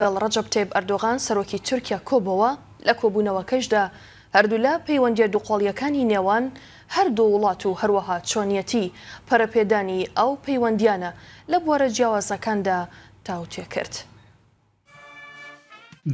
ڕەجەب تەیب ئەردۆغان سەرۆکی تورکیا کۆبەوە لە کۆبوونەوەکەشدا هەردوو لە پەیوەندیە دووقۆڵیەکانی نێوان هەردوو وڵات و هەروەها چۆنیەتی پەرەپێدانی ئەو پەیوەندیانە لە بوارە جیاوازەکاندا تاوتێ کرد.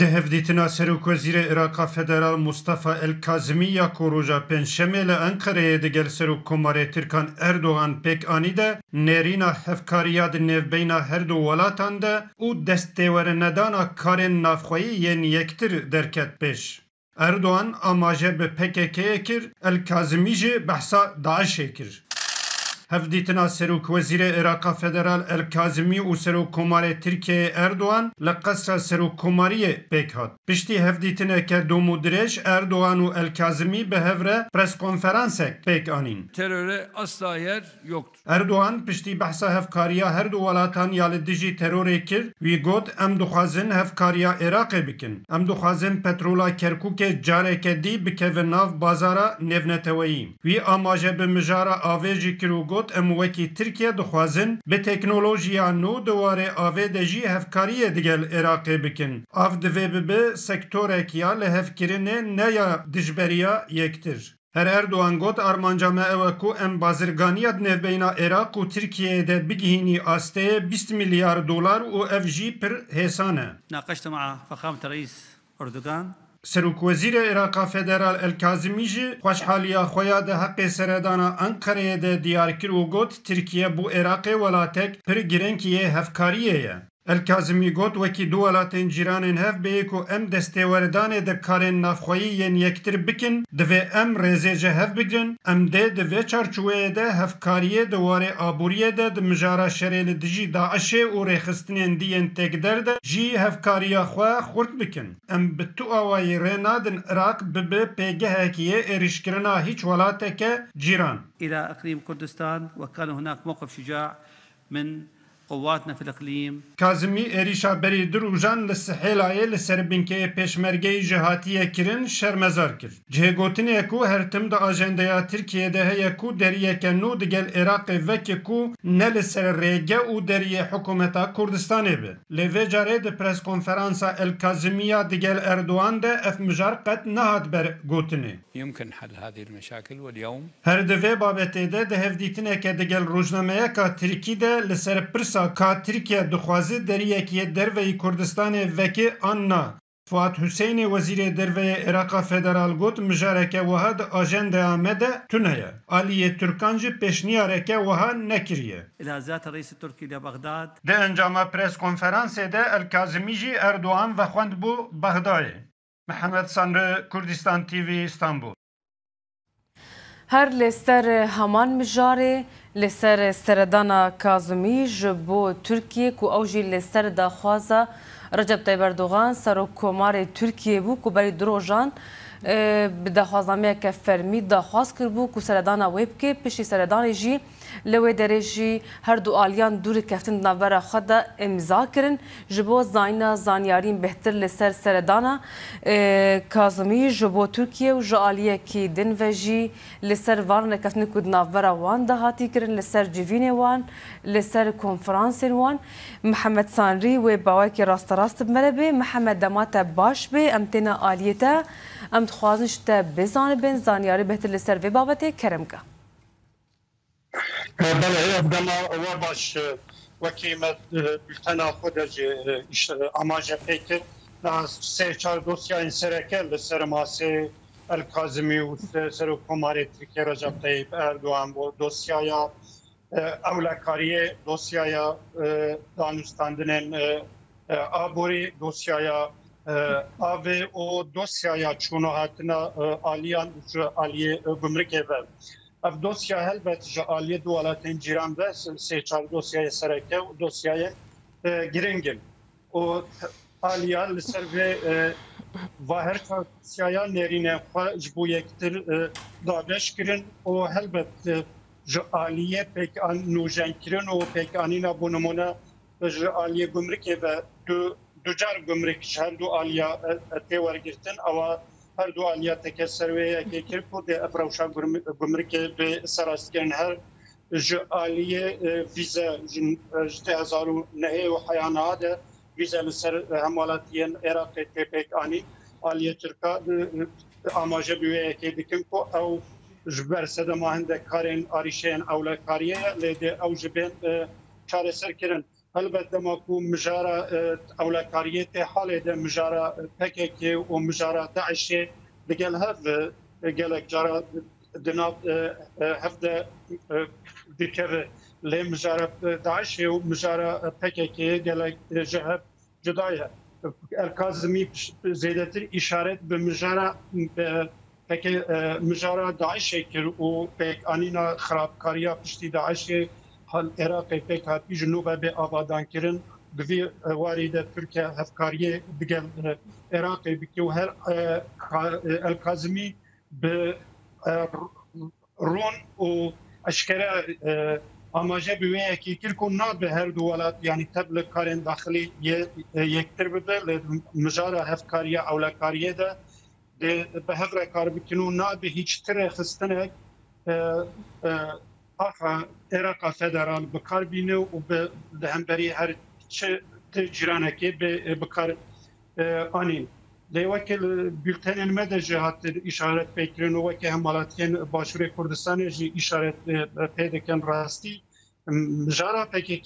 دهفدیتنا سەرۆکوەزیرە عێراقا فێدەرال موستەفا ئەلکازمی یا کۆڕۆژە پێنجشەمێ لە ئەنقەرەیە دەگەل سەرۆک کۆمارێ تورکان ئەردۆغان پێکانیدا نێرîna hevkariya di nêvbeyna her du welatan de û destêwerenedana karên navxweyî yên yektir derket pêş. Erdogan amaje bi PKK'yê kir, Elkazimî jî behsa Daişê kir. Hevdîtina Serokvezîrê Iraqê Federal Elkazimî û Serokkomarê Tirkiyeyê Erdogan li qesra Serokkomariyê pêk hat. Piştî hevdîtineke dom û dirêj Erdogan û Elkazimî bi hev re preskonferansek pêk anîn. Teröre asla yer yoktur. Erdogan piştî behsa hevkariya her du welatan ya li dijî terorê kir, wî got em dixwazin hevkariya Iraqê bikin. Em dixwazin petrola Kerkûkê careke dî bikeve nav bazara nêvneteweyî. Wî amaje bi mijara avê jî kir û got em wekî Tirkiye dixwazin bi teknolojiya nû di warê avê de jî hevkariyê digel Iraqê bikin. Av divê bibe sektorek ya li hevkirinê ne ya dijberiya yektir. Her Erdogan got armanca me ew ku em bazirganiya nêvbeyna Iraq û Tirkiyeyê de bigihînî asteyê 20 milyar dolar û ev jî pir hêsan e. ناقشت مع فخامة الرئيس أردوغان Serokvezîrê Iraqê Federal Elkazimî jî xweşhaliya xwe ya de heqê seredana Enqereyê de diyar kir û got Tirkiye bû Iraqê welatek pir girêng yê hevkariyê ye. Elkazimî got wekî du welatên cîranên hev bêyî ku em destêweredanê de karên navxweyî yên yektir bikin, divê em rêzê ji hev bigrin, em dê di vê çarçoveyê de hevkariyê di warê aboriyê de di mijara şerê li dijî Daişê û rêxistinên dîyên têkder de jî hevkariya xwe xurt bikin. Em bi tu awayî rê nadin Iraq bibe pêgehekî yê êrişkirina hîç welateke cîran. إلى إقليم كردستان وكان هناك موقف شجاع من قواتنا في الإقليم. Kazimî êrişa berî du rojan li Sihêlayê li ser binkeyê pêşmergeyî ji hatiye kirin şermezar kir. Cihêgotinê ku her tim di ajendeya Tirkiyeyê heye ku deriyeke nû digel Iraqê veke ku ne li ser rêge û deriyê hikûmeta Kurdistanê be. Lê vê carê di preskonferansa Elkazimiya digel Erdogan de ev mijar qet nehat ber gotinê. يمكن حل هذه المشاكل واليوم Her di vê babetê de di hevdîtineke digel rojnameyeka Tirkî de li ser pirsa ka Tirkiye dixwaze deriyekî derveyî Kurdistanê vekê an na. Fuat Hüseynê Wezîrê Derveyê Iraqê Federal got mijareke wiha di ajendeya me de tune ye. Aliyê Türkan jî pêşniyareke wiha nekiriye. إلى زيارة الرئيس التركي إلى بغداد. Di encama preskonferansê de Elkazimî jî Erdogan vexwend bû Bexdayê. Mehmed Sanrı, Kurdistan TV, İstanbul. هر لسر همان مجاري لسر سردانا كاظمي جبو تركيا كو اوجي لسر داخوازا رجب طيب اردوغان سرو كوماري تركيا بو كو بري دروجان بداخوازنامه که فرمی داخواز کربو کو سردانا ویب که پشی سردان جی لوی درجی هر دو آلیان دور کفتن نوبر خدا امضا کرن جبو زاینا زانیارین بهتر لسر سردانا کاظمی جبو ترکیه و جالیه کی دن و جی لسر وارن کفتن کود نوبر وان دهاتی کرن لسر جوین وان لسر کنفرانس وان محمد سانری و باوکی راست بمربه محمد دمات باش به امتنا آلیته ام دخوازن شته بزانبن زانیاری بهتر لسر و بابته کرمگه بله افدما و باش وکیمت بلتنا خود اماجه پیکر سه چار دوسیا این سرکه لسر ماسه الکازمی و سر کماری ترکیه رجب طیب اردوان و دوسیایا اولکاریه دوسیایا دانستاندنین آبوری دوسیایا آوه و دوسیایا چونو هاتنا آلیان آلیه گمرکه و اف dosya elbet aliye dualatın ciranda seçar dosyayı sereke dosyayı giringin. O aliye liser ve vaher dosyaya nerine bu yektir daveş girin o elbet aliye pek an nujen kirin o pek anina bunumuna aliye gümrük ve ducar gümrük her du aliye tevar girtin ama her du aliyat ke serveye ke kirpo de afrawşa gümrük be sarasken her aliye vize jte hazaru nehe ve hayana de ویزا لسر همالاتیان عراق تپک آنی آلیه ترکا آماجه بیوه که دکن کو او جبر سدما هنده کارین آریشین اولا کاریه لیده او جبین چاره سر کرن البته ما کو مجارا اولا کاریه ته حاله ده مجارا پککی و مجارا داعش دگل هف گلک جارا دناب هفته دکر لی مجارا داعش و مجارا پککی گلک جهب جدایه الکاظمی زیادتر اشارت به مجارا پکی مجارا داعش کرد و پک آنینا خرابکاریا پشتی داعش حال عراق پک هاتی جنوب به آبادان کردن دوی وارد ترکیه هفکاریه بگل عراق بکیو هر الکاظمی به رون و اشکره آماجه بیوه کی کرکو ناب هر دو ولات یعنی تبل کارن داخلی یکتر بده مجارا هفکاریه اولا کاریه ده به هر کار بکنو ناب هیچ تر خستنه آخا عراق فدرال بکار بینه و به همبری هر چه جیرانه که بکار آنین لیوکل بولتن المدى جهات اشارت پیکرین و که همالاتین باشور کردستان جی اشارت پیدکن راستی مجارا پکی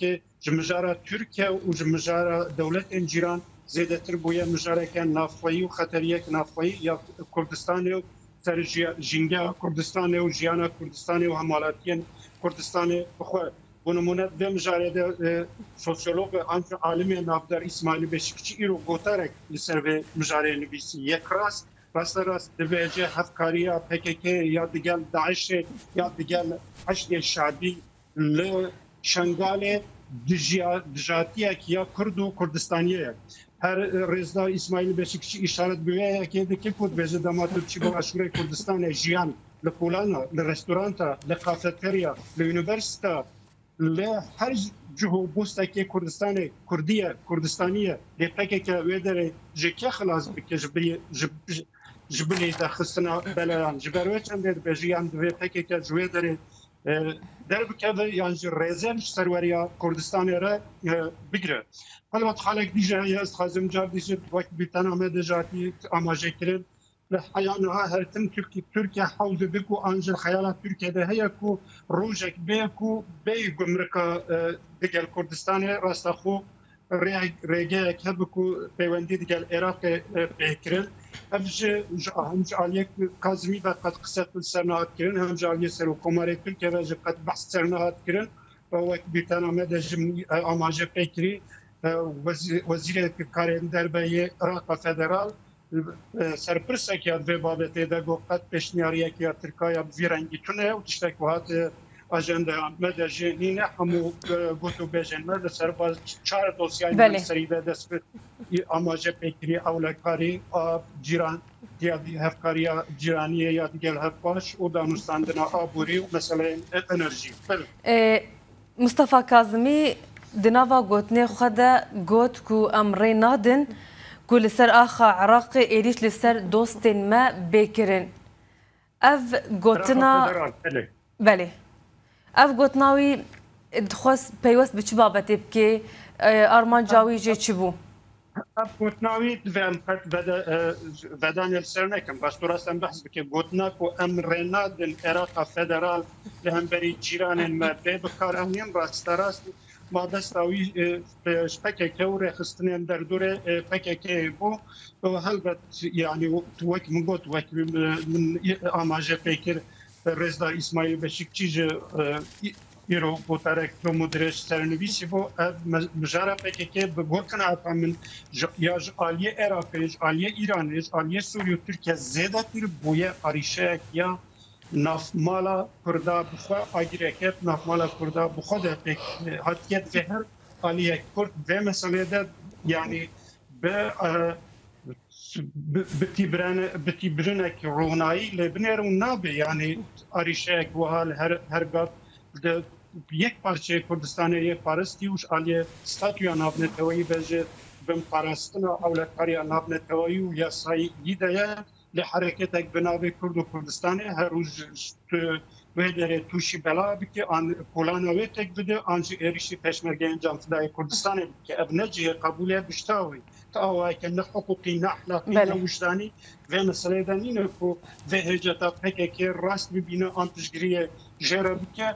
که مجارا ترکیه و مجارا دولت انجیران زیاده تر بویا مجارا که نافوایی و خطریه نافوایی یا کردستان و سر جنگا کردستان و جیانا کردستان و همالاتین کردستان بخواه بنمونه به مجارده سوسیولوگ آنچه عالمی نافدار اسماعیل بشکچی ایرو گوتارک لسر به مجاره نویسی یک راست دویجه هفکاریا پکک یا دیگر داعش یا دیگر حشد شعبی لشنگال دجاتیه یا کرد و کردستانیه هر رزدار اسماعیل بشکچی اشارت بیوه که دیگه کود بجه دامات چی با اشوره کردستان جیان لپولانا لرستورانتا لکافتریا لونیورسیتا لهر جهو بوسته که کردستان کردیه کردستانیه لپکه که ویدره جکه خلاص بکه جبلی دخستنا بلران جبروه چنده بجیان دوی پکه که جویدره در بکه یعنی رزل سروریا کردستان را بگره البته خالق دیجه است خازم جار دیجه وقت بیتن آمده جاتی آماجه کرد لحيانها هرتم تركيا حوض بكو انجل خيالات تركيا ده هي كو روجك بيكو بي امريكا ديال كردستان راستخو ريجاك هبكو بيوندي ديال العراق بكرن هم جاليك كازمي قد قصه السنوات كرن هم جاليه سرو كوماري تركيا قد بحث سنوات كرن وقت بيتنا مدى اماجه بكري وزير كارين دربيه العراق فدرال سرپرسک یاد به بابته ده گفت پیشنهادی که ترکیه بیرنگی تونه و تشتک وقت اجنده مدرجینی همو گفتو بیشتر مرد سرباز چهار دوسیای مصری به دست آماجه پیکری اولکاری جیران دیگه هفکاریا جیرانیه یا دیگر هفکاش و دانستاندن آبوری و مثلا انرژی. مصطفى كاظمي دنافا گوتنه خدا گوت کو امر نادن كل سر آخا عراقي إيريش لسر دوستين ما بكرن أف قوتنا بله أف قوتناوي دخوص بيوست بچبابتي بكي أرمان جاوي جي چبو أف قوتناوي دفعن قد بدان السرنكم بس ترسم بحث بكي قوتناكو أمرنا دن عراق فدرال لهم بري جيران ما بكار أمين راست ما دستاوی پکه و رخستن در دور پکه بو و هلبت یعنی توک من گفت وقت من آماجه پیکر رزدا اسماعیل بشکچی ایرو بوتارک تو مدرس سرنویسی بو مجاره پکه بگوکن آتا من یا آلیه عراقی آلیه ایرانی آلیه سوریه ترکیه زیاده تر بویه آریشه یا نافمالا کردا بخوا آگیرکت نافمالا کردا بخوا ده حتیت به هر آلیه کرد و مسئله ده یعنی بتیبرنه که رونایی لبنرون نابه یعنی آریشه و حال هر گاه یک پارچه کردستان یک پارستی وش آلیه ستاتویا نابنتوایی بجه بم پارستنا اولکاریا نابنتوایی و یا سایی دیده لحركتك بنابي كرد وكردستان هروز وهدر توشي بلا بكي عن كولانا ويتك بده انجي اريشي پشمرگين جام فدای كردستان بكي ابنجي قبوليه بشتاوي تاوي كن حقوقي نحلاقي وجداني و مسألة دانين كو و هجتا PKK راست ببينه ان تشغريه جرا بكي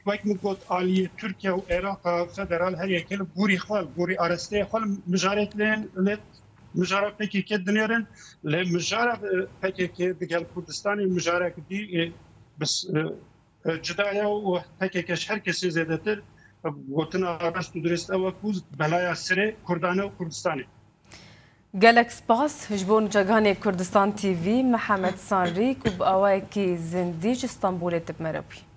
وقت مقود آلية تركيا وعراق فدرال هر يكل بوري خال بوري ارسته خال مجارات لين مجارة PKK دنيرن لمجارة PKK بقال كردستاني مجارة دي بس جدايا و PKK هر کسی زیادتر وطن راست و درست او کوز بلایا سر کردانه و کردستانی گلک سپاس هجبون جگانی کردستان تیوی محمد سانری کو با اوای کی زندیج استانبول تب مربی